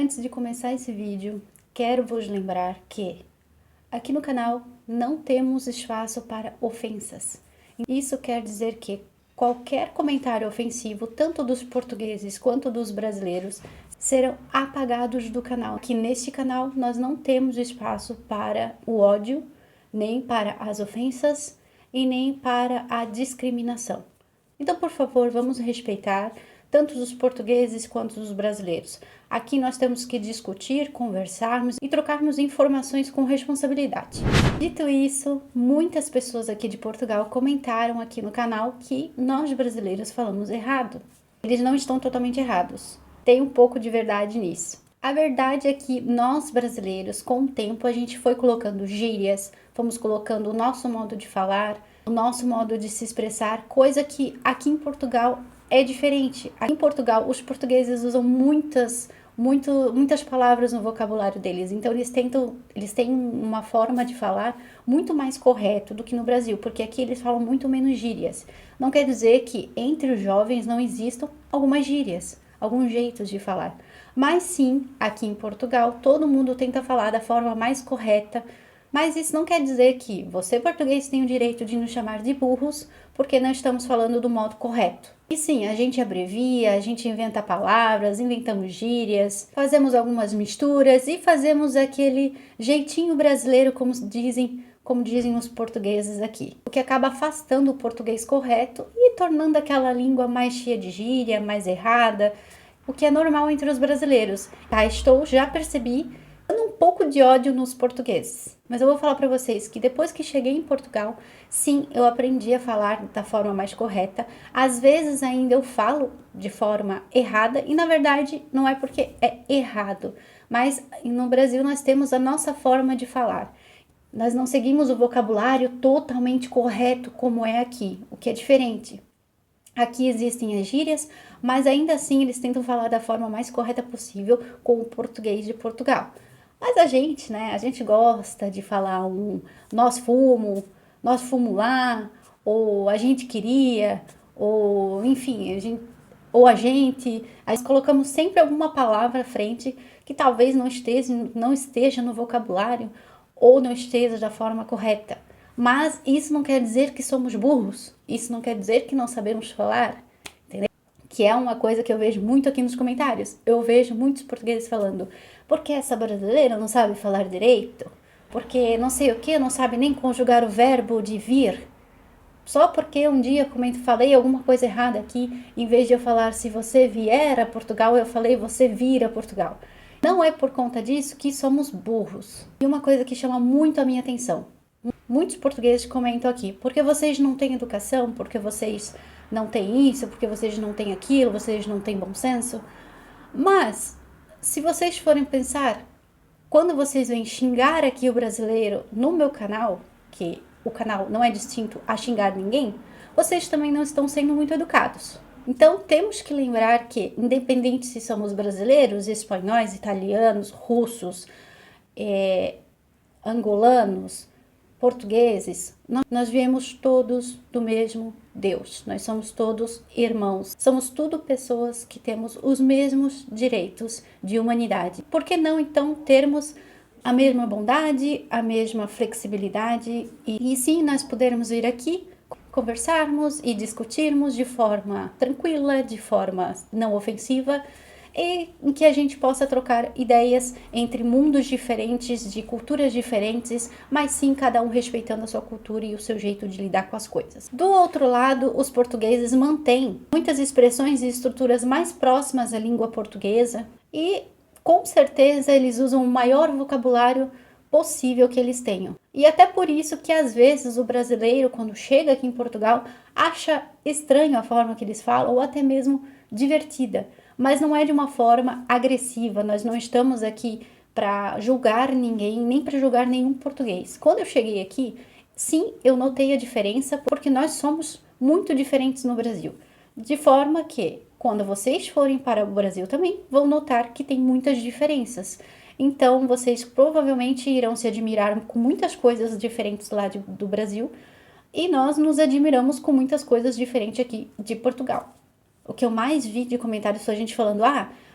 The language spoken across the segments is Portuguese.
Antes de começar esse vídeo, quero vos lembrar que aqui no canal não temos espaço para ofensas. Isso quer dizer que qualquer comentário ofensivo, tanto dos portugueses quanto dos brasileiros, serão apagados do canal. Aqui neste canal nós não temos espaço para o ódio, nem para as ofensas e nem para a discriminação. Então, por favor, vamos respeitar tanto os portugueses quanto os brasileiros. Aqui nós temos que discutir, conversarmos e trocarmos informações com responsabilidade. Dito isso, muitas pessoas aqui de Portugal comentaram aqui no canal que nós brasileiros falamos errado. Eles não estão totalmente errados. Tem um pouco de verdade nisso. A verdade é que nós brasileiros, com o tempo, a gente foi colocando gírias, fomos colocando o nosso modo de falar, o nosso modo de se expressar, coisa que aqui em Portugal é diferente. Aqui em Portugal, os portugueses usam muitas palavras no vocabulário deles, então eles têm uma forma de falar muito mais correto do que no Brasil, porque aqui eles falam muito menos gírias. Não quer dizer que entre os jovens não existam algumas gírias, alguns jeitos de falar, mas sim, aqui em Portugal, todo mundo tenta falar da forma mais correta. Mas isso não quer dizer que você, português, tem o direito de nos chamar de burros porque não estamos falando do modo correto. E sim, a gente abrevia, a gente inventa palavras, inventamos gírias, fazemos algumas misturas e fazemos aquele jeitinho brasileiro, como dizem os portugueses aqui. O que acaba afastando o português correto e tornando aquela língua mais cheia de gíria, mais errada, o que é normal entre os brasileiros. Já percebi um pouco de ódio nos portugueses. Mas eu vou falar para vocês que depois que cheguei em Portugal, sim, eu aprendi a falar da forma mais correta. Às vezes ainda eu falo de forma errada e na verdade não é porque é errado, mas no Brasil nós temos a nossa forma de falar. Nós não seguimos o vocabulário totalmente correto como é aqui, o que é diferente. Aqui existem as gírias, mas ainda assim eles tentam falar da forma mais correta possível com o português de Portugal. Mas a gente gosta de falar nós fumo lá, ou a gente queria, ou enfim, a gente colocamos sempre alguma palavra à frente que talvez não esteja no vocabulário ou não esteja da forma correta. Mas isso não quer dizer que somos burros, isso não quer dizer que não sabemos falar, entendeu? Que é uma coisa que eu vejo muito aqui nos comentários. Eu vejo muitos portugueses falando: porque essa brasileira não sabe falar direito? Porque não sei o que, não sabe nem conjugar o verbo de vir? Só porque um dia falei alguma coisa errada aqui, em vez de eu falar se você vier a Portugal, eu falei você vir a Portugal. Não é por conta disso que somos burros. E uma coisa que chama muito a minha atenção. Muitos portugueses comentam aqui: porque vocês não têm educação, porque vocês não têm isso, porque vocês não têm aquilo, vocês não têm bom senso. Mas, se vocês forem pensar, quando vocês vêm xingar aqui o brasileiro no meu canal, que o canal não é distinto a xingar ninguém, vocês também não estão sendo muito educados. Então, temos que lembrar que, independente se somos brasileiros, espanhóis, italianos, russos, angolanos, portugueses, nós viemos todos do mesmo Deus, nós somos todos irmãos, somos tudo pessoas que temos os mesmos direitos de humanidade. Por que não então termos a mesma bondade, a mesma flexibilidade e sim nós podermos vir aqui conversarmos e discutirmos de forma tranquila, de forma não ofensiva, e em que a gente possa trocar ideias entre mundos diferentes, de culturas diferentes, mas sim cada um respeitando a sua cultura e o seu jeito de lidar com as coisas. Do outro lado, os portugueses mantêm muitas expressões e estruturas mais próximas à língua portuguesa e, com certeza, eles usam o maior vocabulário possível que eles tenham. E até por isso que às vezes o brasileiro, quando chega aqui em Portugal, acha estranho a forma que eles falam ou até mesmo divertida. Mas não é de uma forma agressiva, nós não estamos aqui para julgar ninguém, nem para julgar nenhum português. Quando eu cheguei aqui, sim, eu notei a diferença, porque nós somos muito diferentes no Brasil. De forma que, quando vocês forem para o Brasil também, vão notar que tem muitas diferenças. Então, vocês provavelmente irão se admirar com muitas coisas diferentes lá do Brasil, e nós nos admiramos com muitas coisas diferentes aqui de Portugal. O que eu mais vi de comentários foi a gente falando: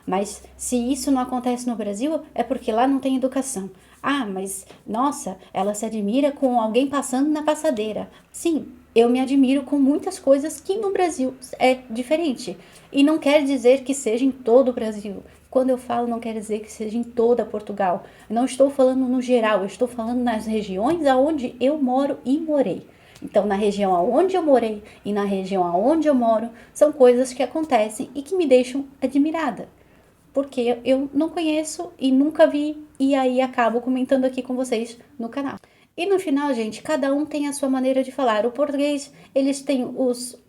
mas se isso não acontece no Brasil, é porque lá não tem educação. Ah, mas nossa, ela se admira com alguém passando na passadeira. Sim, eu me admiro com muitas coisas que no Brasil é diferente. E não quer dizer que seja em todo o Brasil. Quando eu falo, não quer dizer que seja em toda Portugal. Não estou falando no geral, eu estou falando nas regiões aonde eu moro e morei. Então, na região aonde eu morei e na região aonde eu moro, são coisas que acontecem e que me deixam admirada. Porque eu não conheço e nunca vi, e aí acabo comentando aqui com vocês no canal. E no final, gente, cada um tem a sua maneira de falar. O português, eles têm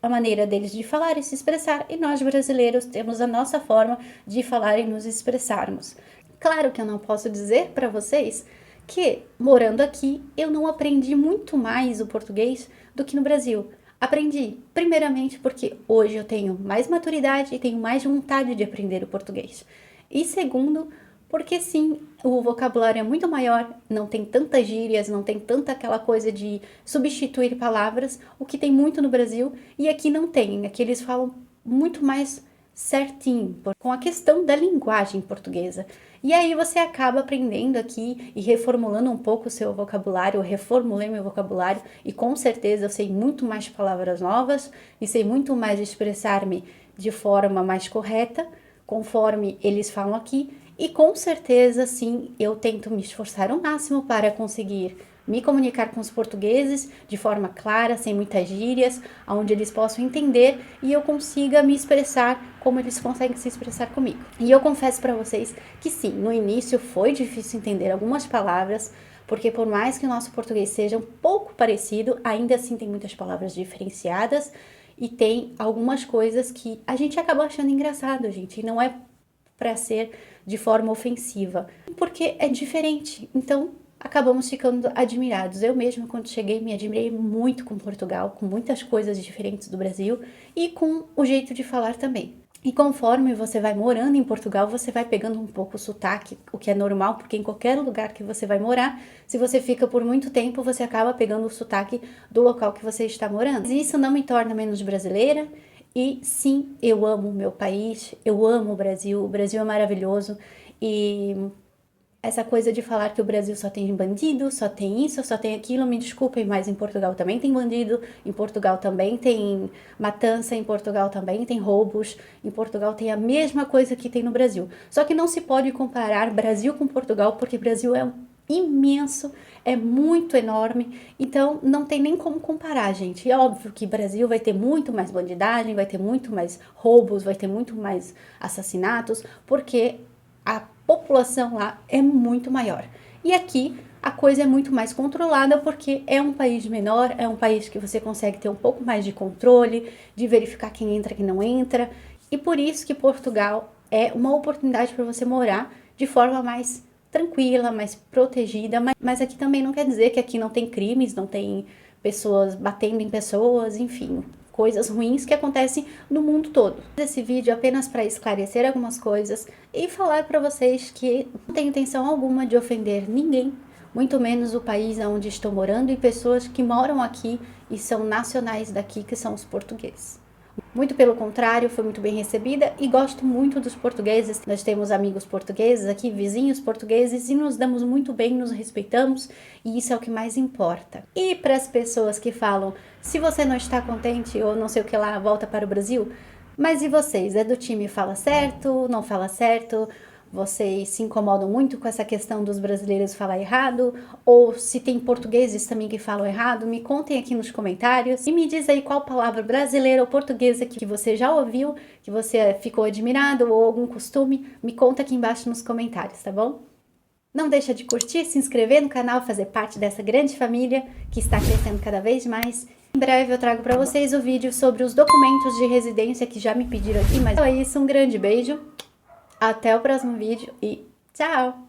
a maneira deles de falar e se expressar, e nós brasileiros temos a nossa forma de falar e nos expressarmos. Claro que eu não posso dizer para vocês que, morando aqui, eu não aprendi muito mais o português do que no Brasil. Aprendi, primeiramente, porque hoje eu tenho mais maturidade e tenho mais vontade de aprender o português. E segundo, porque sim, o vocabulário é muito maior, não tem tantas gírias, não tem tanta aquela coisa de substituir palavras, o que tem muito no Brasil, e aqui não tem. Aqui eles falam muito mais certinho, com a questão da linguagem portuguesa. E aí você acaba aprendendo aqui e reformulando um pouco o seu vocabulário. Eu reformulei meu vocabulário e com certeza eu sei muito mais palavras novas e sei muito mais expressar-me de forma mais correta, conforme eles falam aqui. E com certeza, sim, eu tento me esforçar ao máximo para conseguir me comunicar com os portugueses de forma clara, sem muitas gírias, onde eles possam entender e eu consiga me expressar como eles conseguem se expressar comigo. E eu confesso para vocês que sim, no início foi difícil entender algumas palavras, porque por mais que o nosso português seja um pouco parecido, ainda assim tem muitas palavras diferenciadas e tem algumas coisas que a gente acaba achando engraçado, gente, e não é para ser de forma ofensiva, porque é diferente. Então, acabamos ficando admirados. Eu mesma, quando cheguei, me admirei muito com Portugal, com muitas coisas diferentes do Brasil e com o jeito de falar também. E conforme você vai morando em Portugal, você vai pegando um pouco o sotaque, o que é normal, porque em qualquer lugar que você vai morar, se você fica por muito tempo, você acaba pegando o sotaque do local que você está morando. Mas isso não me torna menos brasileira. E sim, eu amo o meu país, eu amo o Brasil é maravilhoso e essa coisa de falar que o Brasil só tem bandido, só tem isso, só tem aquilo, me desculpem, mas em Portugal também tem bandido, em Portugal também tem matança, em Portugal também tem roubos, em Portugal tem a mesma coisa que tem no Brasil. Só que não se pode comparar Brasil com Portugal, porque Brasil é imenso, é muito enorme, então não tem nem como comparar, gente. É óbvio que Brasil vai ter muito mais bandidagem, vai ter muito mais roubos, vai ter muito mais assassinatos, porque a população lá é muito maior. E aqui a coisa é muito mais controlada porque é um país menor, é um país que você consegue ter um pouco mais de controle, de verificar quem entra e quem não entra. E por isso que Portugal é uma oportunidade para você morar de forma mais tranquila, mais protegida, mas aqui também não quer dizer que aqui não tem crimes, não tem pessoas batendo em pessoas, enfim, coisas ruins que acontecem no mundo todo. Esse vídeo é apenas para esclarecer algumas coisas e falar para vocês que não tenho intenção alguma de ofender ninguém, muito menos o país onde estou morando e pessoas que moram aqui e são nacionais daqui, que são os portugueses. Muito pelo contrário, foi muito bem recebida e gosto muito dos portugueses. Nós temos amigos portugueses aqui, vizinhos portugueses e nos damos muito bem, nos respeitamos e isso é o que mais importa. E para as pessoas que falam, se você não está contente ou não sei o que lá, volta para o Brasil, mas e vocês? É do time fala certo, não fala certo? Vocês se incomodam muito com essa questão dos brasileiros falar errado? Ou se tem portugueses também que falam errado? Me contem aqui nos comentários. E me diz aí qual palavra brasileira ou portuguesa que você já ouviu, que você ficou admirado ou algum costume. Me conta aqui embaixo nos comentários, tá bom? Não deixa de curtir, se inscrever no canal, fazer parte dessa grande família que está crescendo cada vez mais. Em breve eu trago para vocês o vídeo sobre os documentos de residência que já me pediram aqui. Mas é isso, um grande beijo. Até o próximo vídeo e tchau!